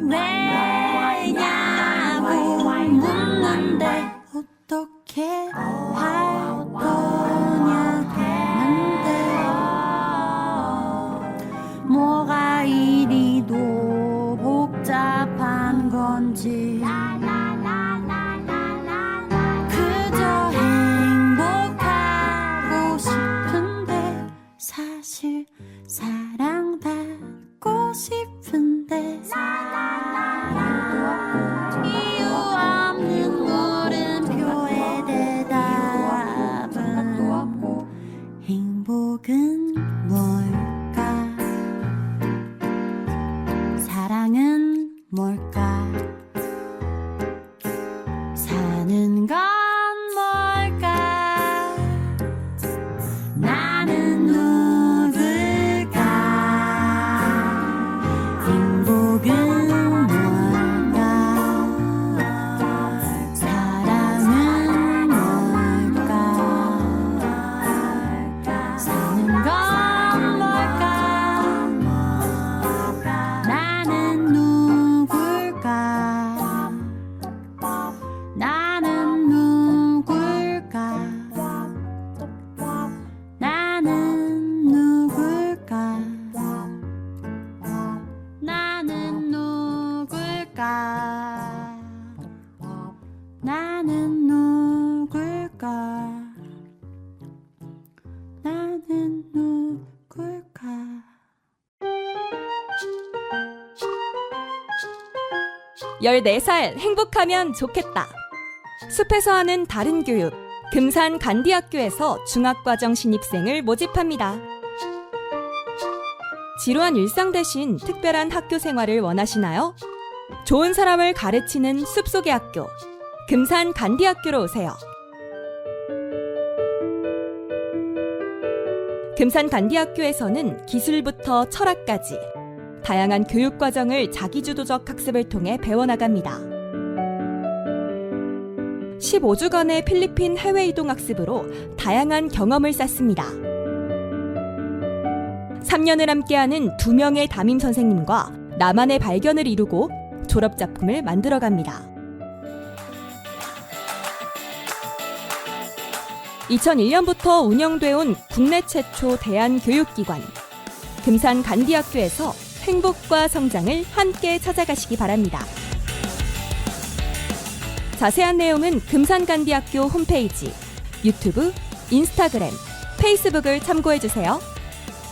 왜냐고 묻는데 어떻게 할 거냐 하는데 뭐가 이리도 복잡한 건지 그저 행복하고 싶은데 사실 사랑받고 싶은데 이유 없는 물음표의 대답은 행복은 뭘까 사랑은 뭘까 사는 건 뭘까 나는 누굴까 행복은 뭘까 사랑은 뭘까 사는 건 뭘까 나는 누굴까 나는 누굴까 나는 누굴까 나는 누굴까 나는 누굴까 나는 누굴까 14살 행복하면 좋겠다. 숲에서 하는 다른 교육. 금산 간디학교에서 중학과정 신입생을 모집합니다. 지루한 일상 대신 특별한 학교 생활을 원하시나요? 좋은 사람을 가르치는 숲속의 학교. 금산 간디학교로 오세요. 금산 간디학교에서는 기술부터 철학까지 다양한 교육 과정을 자기주도적 학습을 통해 배워나갑니다. 15주간의 필리핀 해외 이동 학습으로 다양한 경험을 쌓습니다. 3년을 함께하는 2명의 담임 선생님과 나만의 발견을 이루고 졸업작품을 만들어갑니다. 2001년부터 운영돼 온 국내 최초 대안교육기관 금산 간디학교에서 행복과 성장을 함께 찾아가시기 바랍니다. 자세한 내용은 금산간디학교 홈페이지, 유튜브, 인스타그램, 페이스북을 참고해주세요.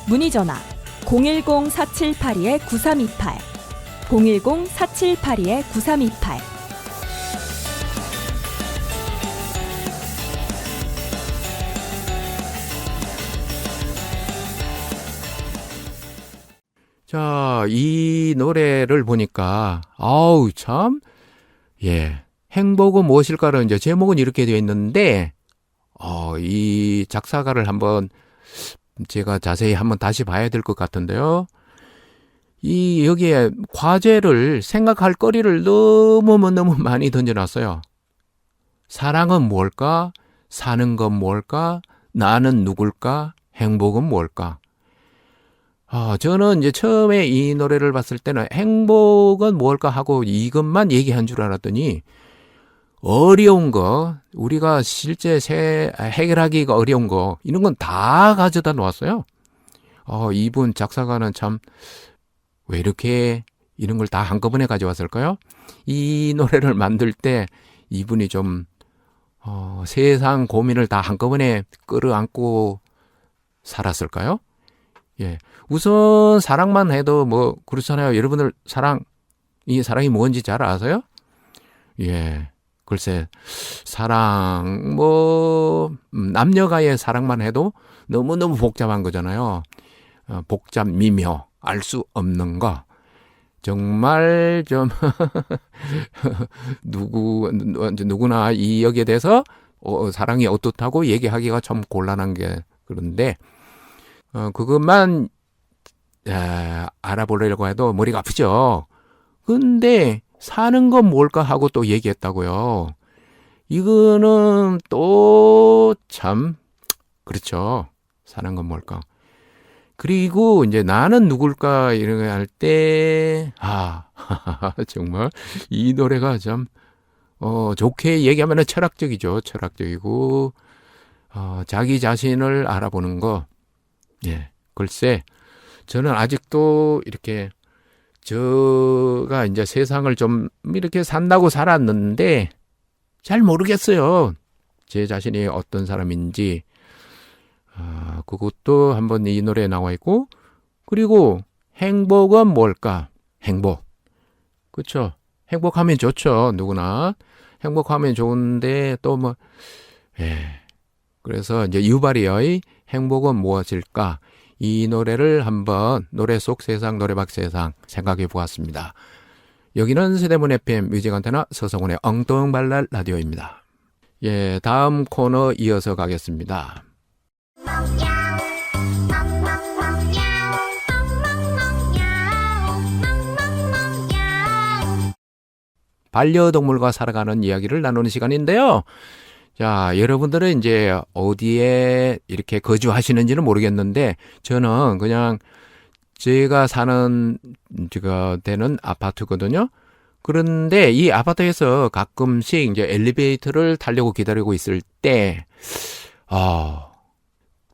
문의전화 010-4782-9328 010-4782-9328 자, 이 노래를 보니까, 아우, 참, 예. 행복은 무엇일까를 이제 제목은 이렇게 되어 있는데, 이 작사가를 한번 제가 자세히 한번 다시 봐야 될 것 같은데요. 여기에 과제를 생각할 거리를 너무 많이 던져놨어요. 사랑은 뭘까? 사는 건 뭘까? 나는 누굴까? 행복은 뭘까? 저는 이제 처음에 이 노래를 봤을 때는 행복은 뭘까 하고 이것만 얘기한 줄 알았더니 어려운 거, 우리가 실제 해결하기가 어려운 거, 이런 건 다 가져다 놓았어요. 이분 작사가는 참 왜 이렇게 이런 걸 다 한꺼번에 가져왔을까요? 이 노래를 만들 때 이분이 좀 세상 고민을 다 한꺼번에 끌어안고 살았을까요? 예. 우선 사랑만 해도 뭐 그렇잖아요. 여러분들 이 사랑이 뭔지 잘 아세요? 예. 글쎄, 사랑, 남녀가의 사랑만 해도 너무너무 복잡한 거잖아요. 복잡 미묘, 알 수 없는 거. 정말 좀, 누구나 이 여기에 대해서 사랑이 어떻다고 얘기하기가 좀 곤란한 게 그런데, 그것만, 알아보려고 해도 머리가 아프죠. 근데, 사는 건 뭘까 하고 또 얘기했다고요. 이거는 또 참, 그렇죠. 사는 건 뭘까. 그리고 이제 나는 누굴까 이런 거 할 때, 정말 이 노래가 참, 좋게 얘기하면 철학적이죠. 철학적이고, 자기 자신을 알아보는 거. 예. 글쎄, 저는 아직도 이렇게, 제가 이제 세상을 좀 이렇게 산다고 살았는데, 잘 모르겠어요. 제 자신이 어떤 사람인지. 그것도 한번 이 노래에 나와 있고, 그리고 행복은 뭘까? 행복. 그쵸? 행복하면 좋죠. 누구나. 행복하면 좋은데, 또 그래서 이제 유바리의 행복은 무엇일까? 이 노래를 한번 노래 속 세상, 노래박 세상 생각해 보았습니다. 여기는 세대문 FM 뮤직 안테나 서성훈의 엉뚱발랄 라디오입니다. 예, 다음 코너 이어서 가겠습니다. 반려동물과 살아가는 이야기를 나누는 시간인데요. 자, 여러분들은 이제 어디에 이렇게 거주하시는지는 모르겠는데, 저는 그냥 제가 사는, 되는 아파트거든요. 그런데 이 아파트에서 가끔씩 이제 엘리베이터를 타려고 기다리고 있을 때,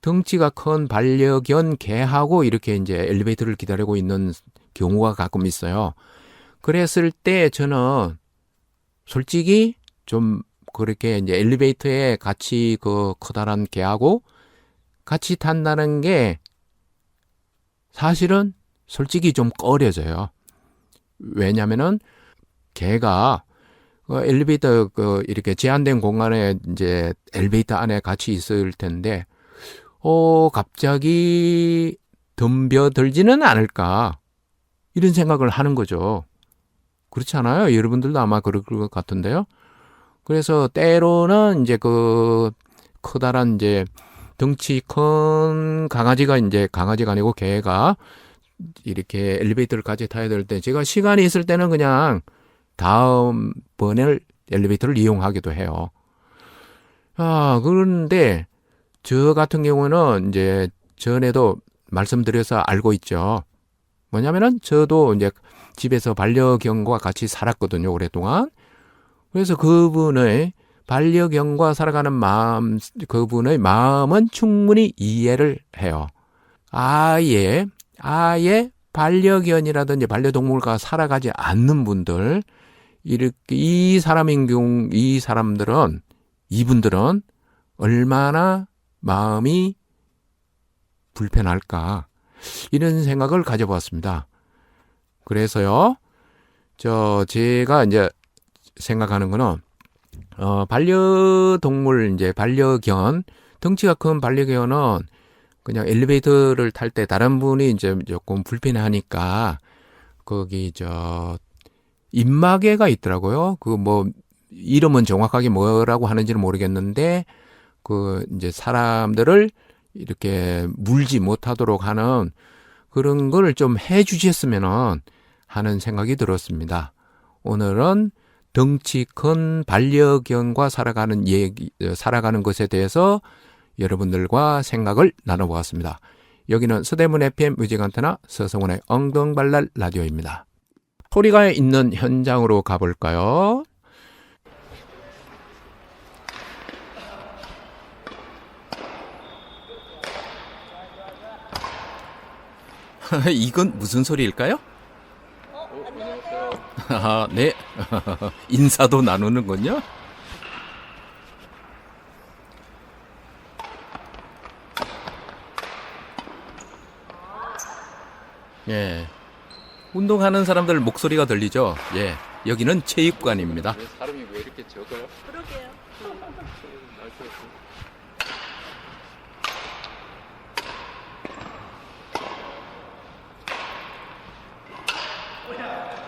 덩치가 큰 반려견 개하고 이렇게 이제 엘리베이터를 기다리고 있는 경우가 가끔 있어요. 그랬을 때 저는 솔직히 좀 그렇게 이제 엘리베이터에 같이 그 커다란 개하고 같이 탄다는 게 사실은 솔직히 좀 꺼려져요. 왜냐면은 개가 엘리베이터 이렇게 제한된 공간에 이제 엘리베이터 안에 같이 있을 텐데 갑자기 덤벼들지는 않을까 이런 생각을 하는 거죠. 그렇지 않아요? 여러분들도 아마 그럴 것 같은데요. 그래서 때로는 이제 그 커다란 이제 덩치 큰 강아지가 아니고 개가 이렇게 엘리베이터를 같이 타야 될 때 제가 시간이 있을 때는 그냥 다음번에 엘리베이터를 이용하기도 해요. 그런데 저 같은 경우는 이제 전에도 말씀드려서 알고 있죠. 뭐냐면은 저도 이제 집에서 반려견과 같이 살았거든요, 오랫동안. 그래서 그분의 반려견과 살아가는 마음, 그분의 마음은 충분히 이해를 해요. 아예 반려견이라든지 반려동물과 살아가지 않는 분들, 이분들은 얼마나 마음이 불편할까, 이런 생각을 가져봤습니다. 그래서요, 제가 이제 생각하는 거는, 반려동물, 반려견, 덩치가 큰 반려견은 그냥 엘리베이터를 탈 때 다른 분이 이제 조금 불편하니까, 거기, 입마개가 있더라고요. 이름은 정확하게 뭐라고 하는지는 모르겠는데, 이제 사람들을 이렇게 물지 못하도록 하는 그런 걸 좀 해 주셨으면 하는 생각이 들었습니다. 오늘은 덩치 큰 반려견과 살아가는 것에 대해서 여러분들과 생각을 나눠보았습니다. 여기는 서대문 FM 뮤직안테나 서성훈의 엉덩발랄 라디오입니다. 소리가 있는 현장으로 가볼까요? 이건 무슨 소리일까요? 아, 네. 인사도 나누는군요. 예. 운동하는 사람들 목소리가 들리죠? 예. 여기는 체육관입니다. 사람이 왜 이렇게 적어요? 그러게요.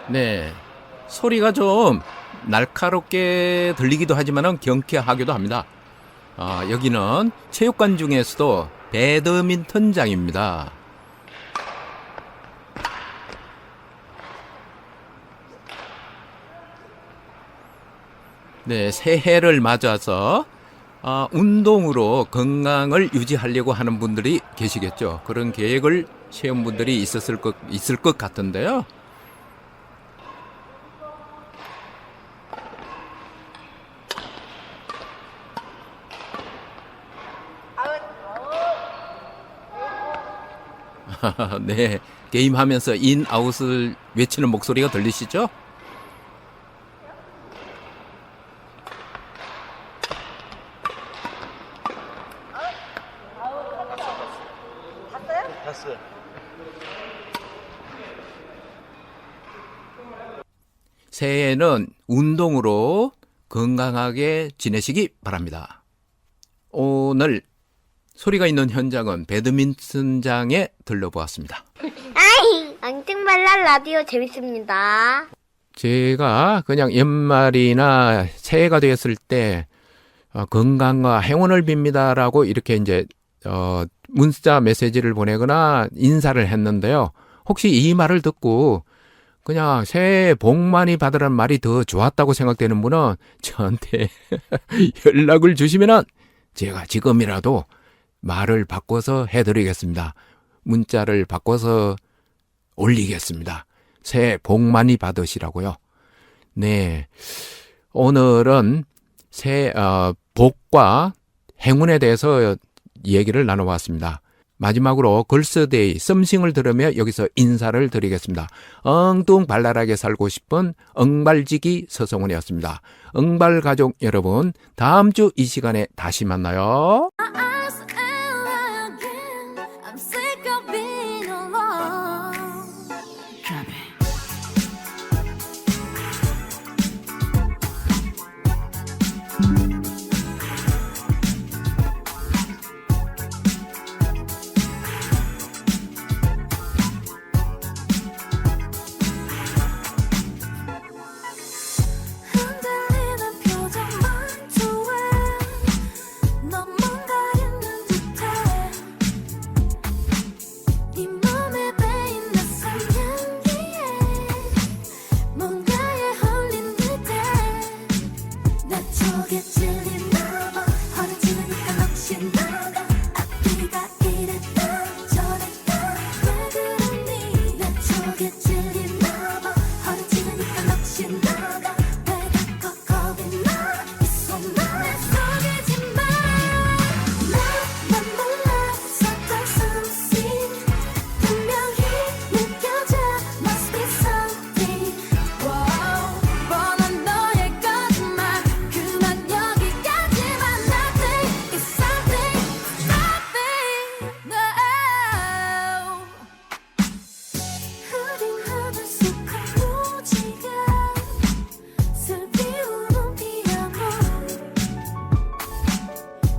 네. 소리가 좀 날카롭게 들리기도 하지만 경쾌하기도 합니다. 여기는 체육관 중에서도 배드민턴장입니다. 네, 새해를 맞아서 운동으로 건강을 유지하려고 하는 분들이 계시겠죠. 그런 계획을 세운 분들이 있을 것 같은데요. 네, 게임하면서 인아웃을 외치는 목소리가 들리시죠? 새해에는 운동으로 건강하게 지내시기 바랍니다. 오늘 소리가 있는 현장은 배드민턴장에 들러보았습니다. 엉뚱발랄 라디오 재밌습니다. 제가 그냥 연말이나 새해가 되었을 때 건강과 행운을 빕니다라고 이렇게 이제 문자 메시지를 보내거나 인사를 했는데요. 혹시 이 말을 듣고 그냥 새해 복 많이 받으라는 말이 더 좋았다고 생각되는 분은 저한테 연락을 주시면은 제가 지금이라도 말을 바꿔서 해드리겠습니다. 문자를 바꿔서 올리겠습니다. 새해 복 많이 받으시라고요. 네, 오늘은 복과 행운에 대해서 얘기를 나눠봤습니다. 마지막으로 걸스데이 썸씽을 들으며 여기서 인사를 드리겠습니다. 엉뚱발랄하게 살고 싶은 엉발지기 서성훈이었습니다. 엉발가족 여러분, 다음 주 이 시간에 다시 만나요. eyes and lie again. I'm sick of being alone. 흔들리는 표정 말투에 넌 뭔가 있는 듯해. 네 몸에 배인 낯선 향기에 뭔가에 홀린 듯해. 내 쪽에 찔리나 봐. 허리지르니까 넋이 나가. 앞뒤가 이랬다 저랬다. 왜 그러니? 내 쪽에 찔리나 봐. 허리지르니까 넋이 나가. 왜 자꾸 겁이 나? 이 손만 내 속이지 마. 나만 몰랐었던 something 분명히 느껴져. Must be something. Wow. 뻔한 너의 거짓말 그만 여기까지만. Nothing is something. Nothing. No. 흐린 하늘 속 한 무지개 슬피 우는 피아노.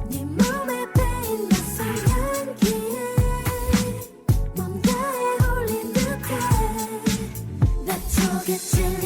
네 몸에 배인 낯선 향기에 뭔가에 홀린 듯해. 내 쪽에 찔